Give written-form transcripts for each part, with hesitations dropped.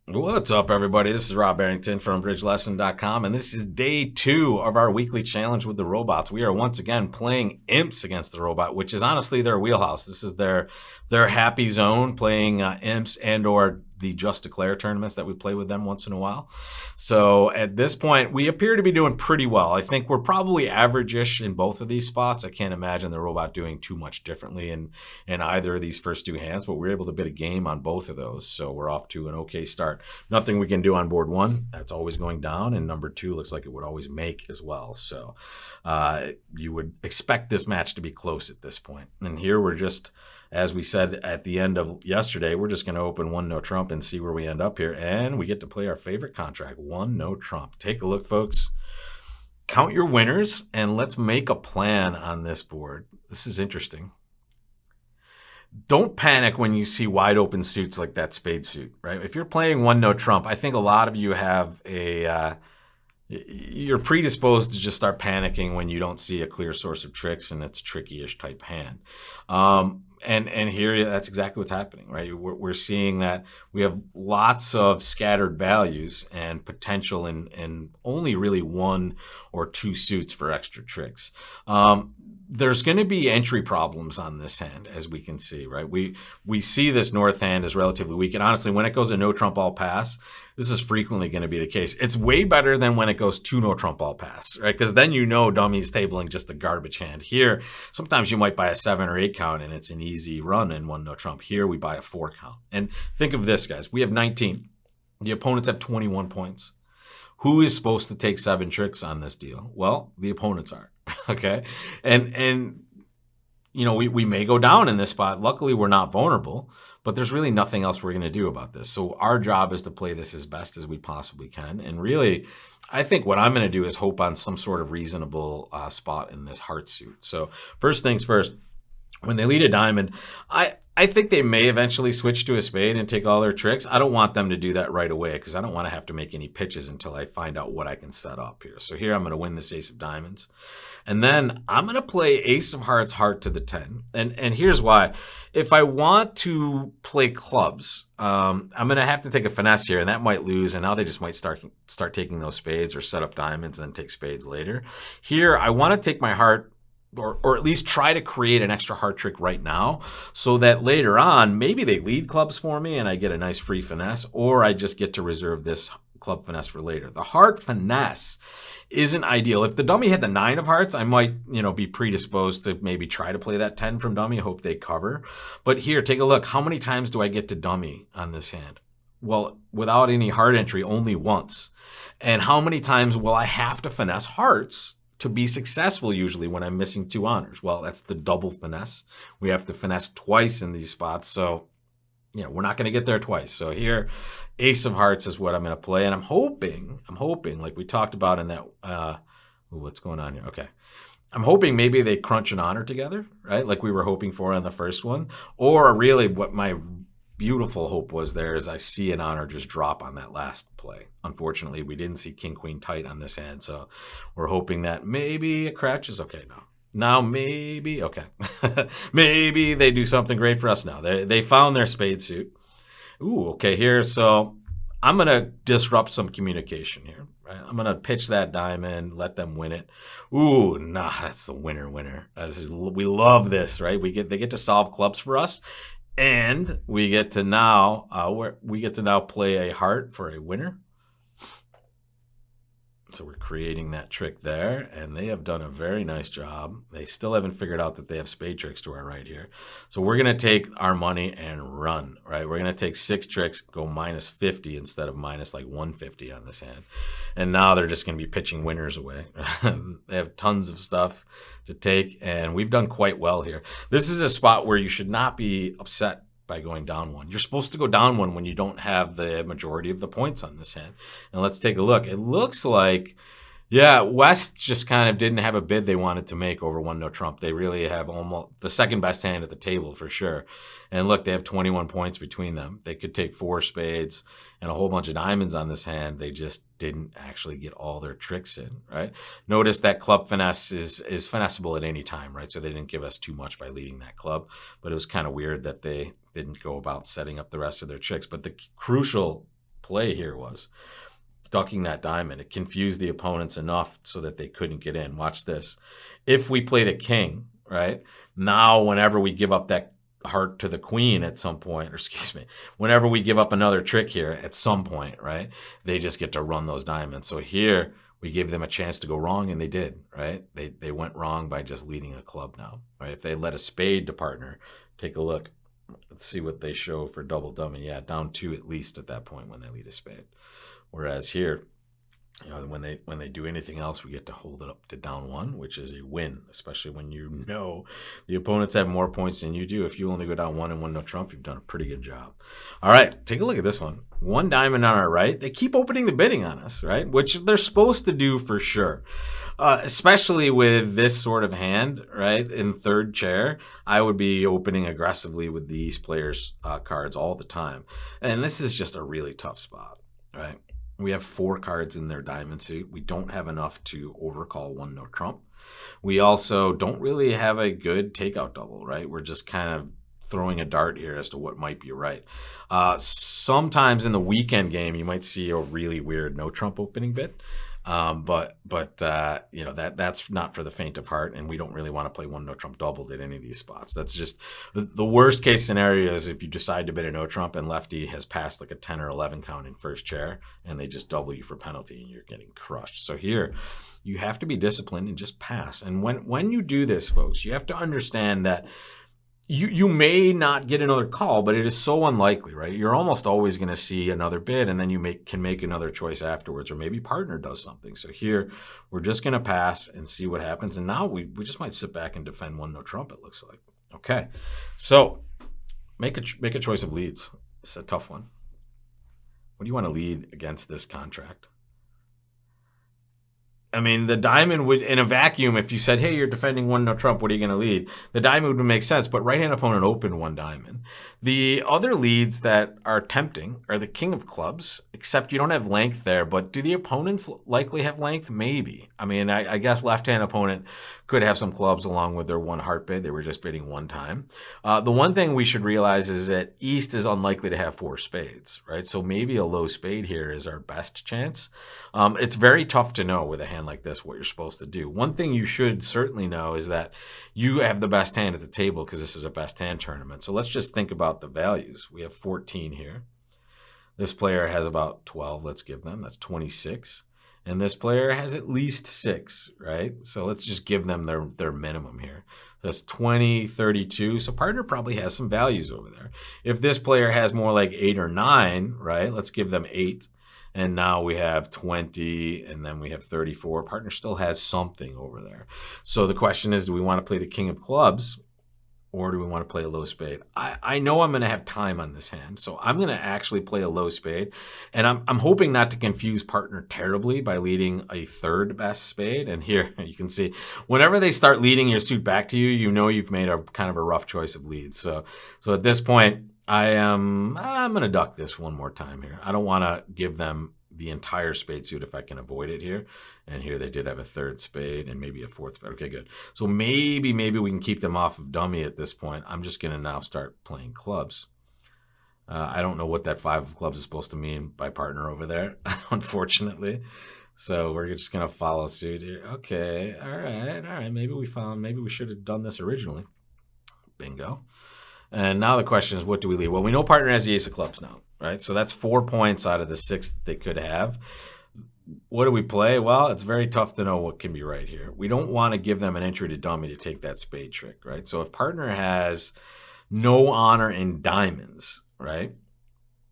What's up, everybody? This is Rob Barrington from BridgeLesson.com, and this is day 2 of our weekly challenge with the robots. We are once again playing Imps against the robot, which is honestly their wheelhouse. This is their happy zone, playing Imps and/or the Just Declare tournaments that we play with them once in a while. So at this point, we appear to be doing pretty well. I think we're probably average-ish in both of these spots. I can't imagine the robot doing too much differently in either of these first two hands, but we're able to bid a game on both of those. So we're off to an okay start. Nothing we can do on board 1. That's always going down, and number 2 looks like it would always make as well. So you would expect this match to be close at this point. And here we're just, as we said at the end of yesterday, we're just going to open 1 no trump and see where we end up here. And we get to play our favorite contract, 1 no trump. Take a look, folks. Count your winners, and let's make a plan on this board. This is interesting. Don't panic when you see wide open suits like that spade suit, right? If you're playing 1 no trump, I think a lot of you have you're predisposed to just start panicking when you don't see a clear source of tricks and it's tricky-ish type hand. And here, that's exactly what's happening, right? We're seeing that we have lots of scattered values and potential in only really 1 or 2 suits for extra tricks. There's going to be entry problems on this hand, as we can see, right? We see this north hand as relatively weak, and honestly, when it goes a no trump all pass, this is frequently going to be the case. It's way better than when it goes 2 no trump all pass, right? Because then you know dummy's tabling just a garbage hand. Here, sometimes you might buy a 7 or 8 count, and it's an easy run in 1 no trump. Here, we buy a 4 count. And think of this, guys. We have 19. The opponents have 21 points. Who is supposed to take 7 tricks on this deal? Well, the opponents are. Okay. And you know, we may go down in this spot. Luckily, we're not vulnerable, but there's really nothing else we're going to do about this. So our job is to play this as best as we possibly can. And really, I think what I'm going to do is hope on some sort of reasonable spot in this heart suit. So first things first, when they lead a diamond, I think they may eventually switch to a spade and take all their tricks. I don't want them to do that right away because I don't want to have to make any pitches until I find out what I can set up here. So here I'm going to win this ace of diamonds. And then I'm going to play ace of hearts, heart to the 10. And here's why. If I want to play clubs, I'm going to have to take a finesse here, and that might lose. And now they just might start taking those spades or set up diamonds and then take spades later. Here, I want to take my heart, or at least try to create an extra heart trick right now so that later on, maybe they lead clubs for me and I get a nice free finesse, or I just get to reserve this club finesse for later. The heart finesse isn't ideal. If the dummy had the 9 of hearts, I might, be predisposed to maybe try to play that 10 from dummy, hope they cover. But here, take a look. How many times do I get to dummy on this hand? Well, without any heart entry, only once. And how many times will I have to finesse hearts to be successful usually when I'm missing 2 honors? Well, that's the double finesse. We have to finesse twice in these spots. So, we're not going to get there twice. So here, ace of hearts is what I'm going to play. And I'm hoping, like we talked about in that, what's going on here? Okay. I'm hoping maybe they crunch an honor together, right? Like we were hoping for on the first one. Or really what my beautiful hope was there is I see an honor just drop on that last play. Unfortunately, we didn't see king, queen tight on this hand. So we're hoping that maybe it crashes. Okay, no. Now maybe, okay. Maybe they do something great for us now. They found their spade suit. Ooh, okay, here. So I'm going to disrupt some communication here. Right? I'm going to pitch that diamond, let them win it. Ooh, nah, that's the winner. We love this, right? They get to solve clubs for us. And we get to now play a heart for a winner. So we're creating that trick there, and they have done a very nice job. They still haven't figured out that they have spade tricks to our right here. So we're going to take our money and run, right? We're going to take 6 tricks, go minus 50 instead of minus like 150 on this hand. And now they're just going to be pitching winners away. They have tons of stuff to take, and we've done quite well here. This is a spot where you should not be upset by going down 1. You're supposed to go down 1 when you don't have the majority of the points on this hand. And let's take a look. It looks like, West just kind of didn't have a bid they wanted to make over 1 no trump. They really have almost the second best hand at the table for sure. And look, they have 21 points between them. They could take 4 spades and a whole bunch of diamonds on this hand. They just didn't actually get all their tricks in, right? Notice that club finesse is finessable at any time, right? So they didn't give us too much by leading that club, but it was kind of weird that they didn't go about setting up the rest of their tricks. But the crucial play here was ducking that diamond. It confused the opponents enough so that they couldn't get in. Watch this. If we play the king, right, now whenever we give up that heart to the queen at some point, or excuse me, whenever we give up another trick here at some point, right, they just get to run those diamonds. So here we gave them a chance to go wrong, and they did, right? They went wrong by just leading a club now, right? If they let a spade to partner, take a look. Let's see what they show for double dummy. Yeah, down 2 at least at that point when they lead a spade. Whereas here, you know, when they do anything else, we get to hold it up to down 1, which is a win, especially when you know the opponents have more points than you do. If you only go down 1 and 1 no trump, you've done a pretty good job. All right, take a look at this one. 1 diamond on our right. They keep opening the bidding on us, right? Which they're supposed to do for sure. Especially with this sort of hand, right? In third chair, I would be opening aggressively with these players' cards all the time. And this is just a really tough spot, right? We have 4 cards in their diamond suit. We don't have enough to overcall 1 no trump. We also don't really have a good takeout double, right? We're just kind of throwing a dart here as to what might be right. Sometimes in the weekend game, you might see a really weird no trump opening bid. But you know, that's not for the faint of heart, and we don't really want to play 1 no trump doubled at any of these spots. That's just the worst case scenario is if you decide to bid a no trump and lefty has passed like a 10 or 11 count in first chair, and they just double you for penalty and you're getting crushed. So here you have to be disciplined and just pass. And when you do this, folks, you have to understand that you may not get another call, but it is so unlikely, right? You're almost always going to see another bid, and then you can make another choice afterwards, or maybe partner does something. So here, we're just going to pass and see what happens. And now we just might sit back and defend 1 no trump, it looks like. Okay, so make a choice of leads. It's a tough one. What do you want to lead against this contract? I mean, the diamond would, in a vacuum, if you said, hey, you're defending 1 no trump, what are you going to lead? The diamond would make sense, but right-hand opponent opened 1 diamond. The other leads that are tempting are the king of clubs, except you don't have length there, but do the opponents likely have length? Maybe. I mean, I guess left-hand opponent could have some clubs along with their 1 heart bid. They were just bidding 1 time. The one thing we should realize is that East is unlikely to have 4 spades, right? So maybe a low spade here is our best chance. It's very tough to know with a hand like this what you're supposed to do. One thing you should certainly know is that you have the best hand at the table because this is a best hand tournament. So let's just think about the values. We have 14 here. This player has about 12, let's give them. That's 26. And this player has at least 6, right? So let's just give them their minimum here. That's 20, 32. So partner probably has some values over there. If this player has more like 8 or 9, right? Let's give them 8. And now we have 20, and then we have 34. Partner still has something over there. So the question is, do we want to play the king of clubs, or do we want to play a low spade? I know I'm going to have time on this hand, so I'm going to actually play a low spade. And I'm hoping not to confuse partner terribly by leading a third best spade. And here you can see, whenever they start leading your suit back to you, you know you've made a kind of a rough choice of leads. So at this point, I'm going to duck this one more time here. I don't want to give them the entire spade suit if I can avoid it here. And here they did have a third spade and maybe a fourth spade. Okay, good. So maybe we can keep them off of dummy at this point. I'm just going to now start playing clubs. I don't know what that 5 of clubs is supposed to mean by partner over there, unfortunately. So we're just going to follow suit here. Okay, all right. Maybe we should have done this originally. Bingo. And now the question is, what do we lead? Well, we know partner has the ace of clubs now, right? So that's 4 points out of the 6 that they could have. What do we play? Well, it's very tough to know what can be right here. We don't want to give them an entry to dummy to take that spade trick, right? So if partner has no honor in diamonds, right,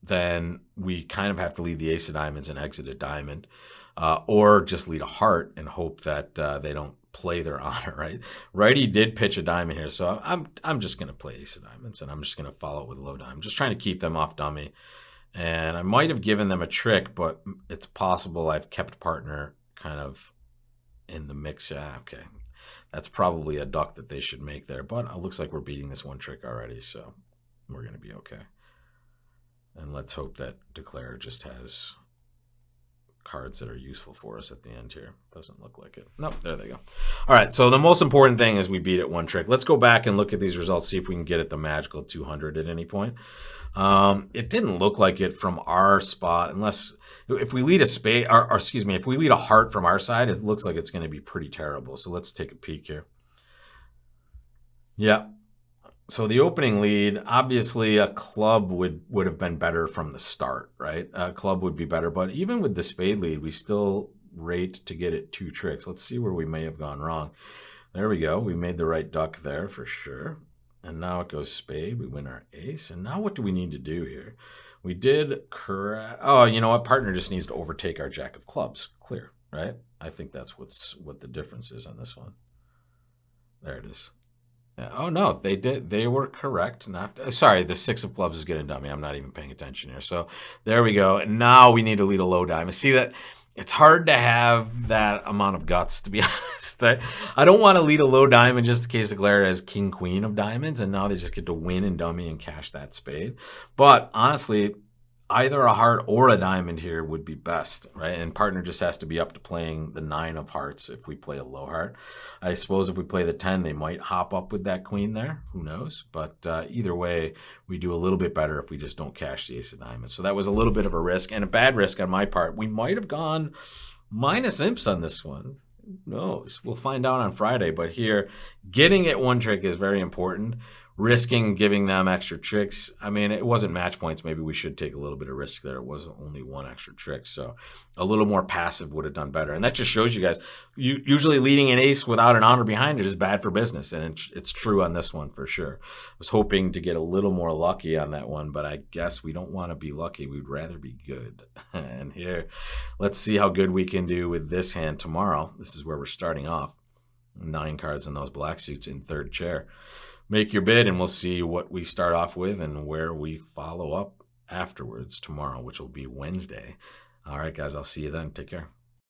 then we kind of have to lead the ace of diamonds and exit a diamond, or just lead a heart and hope that they don't play their honor, right? Righty did pitch a diamond here, so I'm just going to play ace of diamonds, and I'm just going to follow it with a low diamond, just trying to keep them off dummy. And I might have given them a trick, but it's possible I've kept partner kind of in the mix. Yeah, okay. That's probably a duck that they should make there, but it looks like we're beating this one trick already, so we're going to be okay. And let's hope that Declare just has cards that are useful for us at the end here. Doesn't look like it. Nope, there they go. All right, so the most important thing is we beat it one trick. Let's go back and look at these results, see if we can get at the magical 200 at any point. It didn't look like it from our spot, unless if we lead a spade, or excuse me, if we lead a heart from our side, it looks like it's going to be pretty terrible. So let's take a peek here. Yeah. So the opening lead, obviously a club would have been better from the start, right? A club would be better, but even with the spade lead, we still rate to get it 2 tricks. Let's see where we may have gone wrong. There we go. We made the right duck there for sure. And now it goes spade. We win our ace. And now what do we need to do here? We did correct. Oh, you know what? Partner just needs to overtake our jack of clubs. Clear, right? I think that's what the difference is on this one. There it is. Yeah. Oh no, they did. They were correct. Not sorry. The 6 of clubs is getting dummy. I'm not even paying attention here. So there we go. And now we need to lead a low diamond. See that? It's hard to have that amount of guts, to be honest. I don't want to lead a low diamond just in case the Galera has king queen of diamonds, and now they just get to win and dummy and cash that spade. But honestly, either a heart or a diamond here would be best, right? And partner just has to be up to playing the 9 of hearts if we play a low heart. I suppose if we play the 10, they might hop up with that queen there. Who knows? But either way, we do a little bit better if we just don't cash the ace of diamonds. So that was a little bit of a risk, and a bad risk on my part. We might have gone minus imps on this one. Who knows? We'll find out on Friday. But here, getting it 1 trick is very important. Risking giving them extra tricks. I mean, it wasn't match points. Maybe we should take a little bit of risk there. It wasn't only 1 extra trick. So a little more passive would have done better. And that just shows you guys, usually leading an ace without an honor behind it is bad for business. And it's true on this one for sure. I was hoping to get a little more lucky on that one, but I guess we don't want to be lucky. We'd rather be good. And here, let's see how good we can do with this hand tomorrow. This is where we're starting off. 9 cards in those black suits in 3rd chair. Make your bid, and we'll see what we start off with and where we follow up afterwards tomorrow, which will be Wednesday. All right, guys, I'll see you then. Take care.